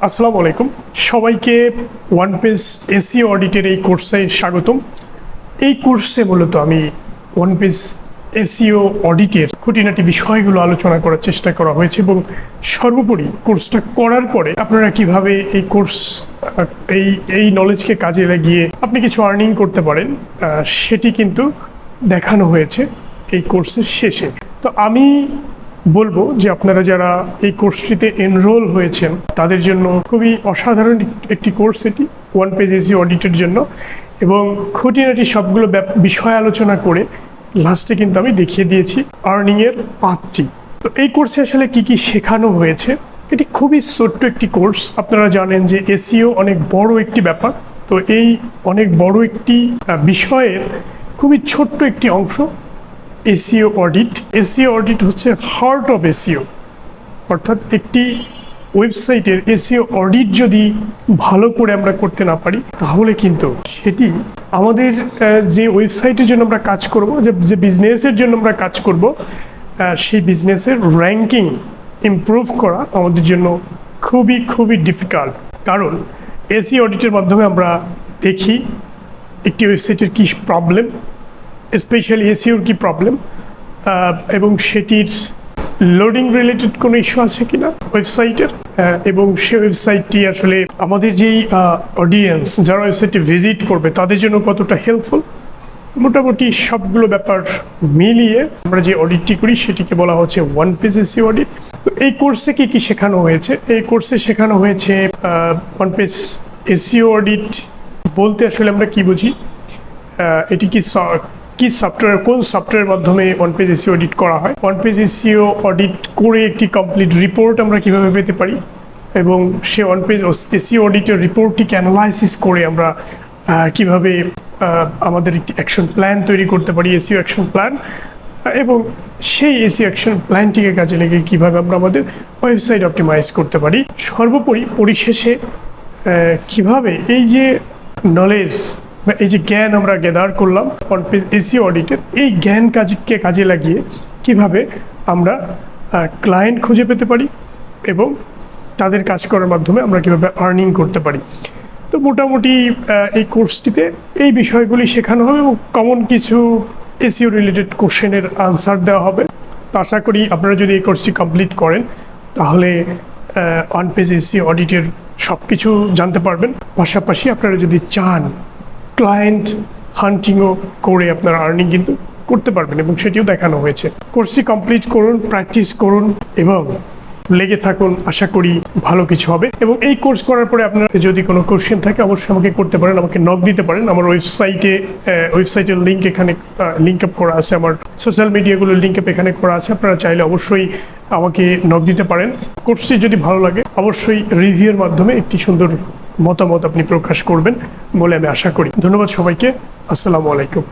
আসসালামু আলাইকুম সবাইকে ওয়ান পেজ এসইও অডিটের এই কোর্সে স্বাগতম। এই কোর্সে মূলত আমি ওয়ান পেজ এসইও অডিটের খুঁটিনাটি বিষয়গুলো আলোচনা করার চেষ্টা করা হয়েছে এবং সর্বোপরি কোর্সটা করার পরে আপনারা কিভাবে এই কোর্স এই নলেজকে কাজে লাগিয়ে আপনি কিছু আর্নিং করতে পারেন সেটি কিন্তু দেখানো হয়েছে এই কোর্সের শেষে। তো আমি বলবো যে আপনারা যারা এই কোর্সটিতে এনরোল হয়েছেন তাদের জন্য খুবই অসাধারণ একটি কোর্স এটি ওয়ান পেজ এসইও অডিটের জন্য, এবং খুঁটিনাটি সবগুলো বিষয় আলোচনা করে লাস্টে কিন্তু আমি দেখিয়ে দিয়েছি আর্নিংয়ের পাথটি। তো এই কোর্সে আসলে কি কি শেখানো হয়েছে, এটি খুবই ছোট্ট একটি কোর্স। আপনারা জানেন যে এসইও অনেক বড় একটি ব্যাপার, তো এই অনেক বড় একটি বিষয়ের খুবই ছোট্ট একটি অংশ এসইও অডিট। এসইও অডিট হচ্ছে হার্ট অফ এসইও, অর্থাৎ একটি ওয়েবসাইটের এসইও অডিট যদি ভালো করে আমরা করতে না পারি তাহলে কিন্তু সেটি আমাদের যে ওয়েবসাইটের জন্য আমরা কাজ করব, যে বিজনেসের জন্য আমরা কাজ করব, সেই বিজনেসের র্যাঙ্কিং ইমপ্রুভ করা আমাদের জন্য খুবই খুবই ডিফিকাল্ট। কারণ এসইও অডিটের মাধ্যমে আমরা দেখি একটি ওয়েবসাইটের কী প্রবলেম, স্পেশালি এসইওর কি প্রবলেম, এবং সেটির লোডিং রিলেটেড কোনো ইস্যু আছে কিনা ওয়েবসাইটের, এবং সে ওয়েবসাইটটি আসলে আমাদের যেই অডিয়েন্স যারা ওয়েবসাইটটি ভিজিট করবে তাদের জন্য কতটা হেল্পফুল। মোটামুটি সবগুলো ব্যাপার মিলিয়ে আমরা যে অডিটটি করি সেটিকে বলা হচ্ছে ওয়ান পেজ এসইও অডিট। তো এই কোর্সে কি কি শেখানো হয়েছে? এই কোর্সে শেখানো হয়েছে ওয়ান পেজ এসইও অডিট বলতে আসলে আমরা কি বুঝি, এটি কি সফটওয়্যার, কোন সফটওয়্যারের মাধ্যমে ওয়ান পেজ এসইও অডিট করা হয়, ওয়ান পেজ এসইও অডিট করে একটি কমপ্লিট রিপোর্ট আমরা কিভাবে পেতে পারি, এবং সে ওয়ান পেজ এসইও অডিটের রিপোর্টটিকে অ্যানালাইসিস করে আমরা কিভাবে আমাদের একটি অ্যাকশন প্ল্যান তৈরি করতে পারি, এসইও অ্যাকশন প্ল্যান, এবং সেই এসইও অ্যাকশন প্ল্যানটিকে কাজে লেগে কীভাবে আমরা আমাদের ওয়েবসাইট অপটিমাইজ করতে পারি। সর্বোপরি পরিশেষে কিভাবে এই যে নলেজ বা এই যে জ্ঞান আমরা গ্যাদার করলাম ওয়ান পেজ এসইও অডিটের, এই জ্ঞান কাজে লাগিয়ে কিভাবে আমরা ক্লায়েন্ট খুঁজে পেতে পারি এবং তাদের কাজ করার মাধ্যমে আমরা কীভাবে আর্নিং করতে পারি। তো মোটামুটি এই কোর্সটিতে এই বিষয়গুলি শেখানো হবে এবং কমন কিছু এসইও রিলেটেড কোশ্চেনের আনসার দেওয়া হবে। তো আশা করি আপনারা যদি এই কোর্সটি কমপ্লিট করেন তাহলে ওয়ান পেজ এসইও অডিটের সব কিছু জানতে পারবেন। পাশাপাশি আপনারা যদি চান ক্লায়েন্ট হান্টিংও করে আপনারা আর্নিং কিন্তু করতে পারবেন, এবং সেটিও দেখানো হয়েছে। কোর্সটি কমপ্লিট করুন, প্র্যাকটিস করুন এবং লেগে থাকুন, আশা করি ভালো কিছু হবে। এবং এই কোর্স করার পরে আপনার যদি কোনো কোশ্চেন থাকে অবশ্যই আমাকে করতে পারেন, আমাকে নক দিতে পারেন। আমার ওয়েবসাইটের লিঙ্ক এখানে লিঙ্ক আপ করা আছে, আমার সোশ্যাল মিডিয়াগুলোর লিঙ্ক আপ এখানে করা আছে। আপনারা চাইলে অবশ্যই আমাকে নক দিতে পারেন। কোর্সটি যদি ভালো লাগে অবশ্যই রিভিউয়ের মাধ্যমে একটি সুন্দর মতামত আপনি প্রকাশ করবেন বলে আমি আশা করি। ধন্যবাদ সবাইকে। আসসালামু আলাইকুম।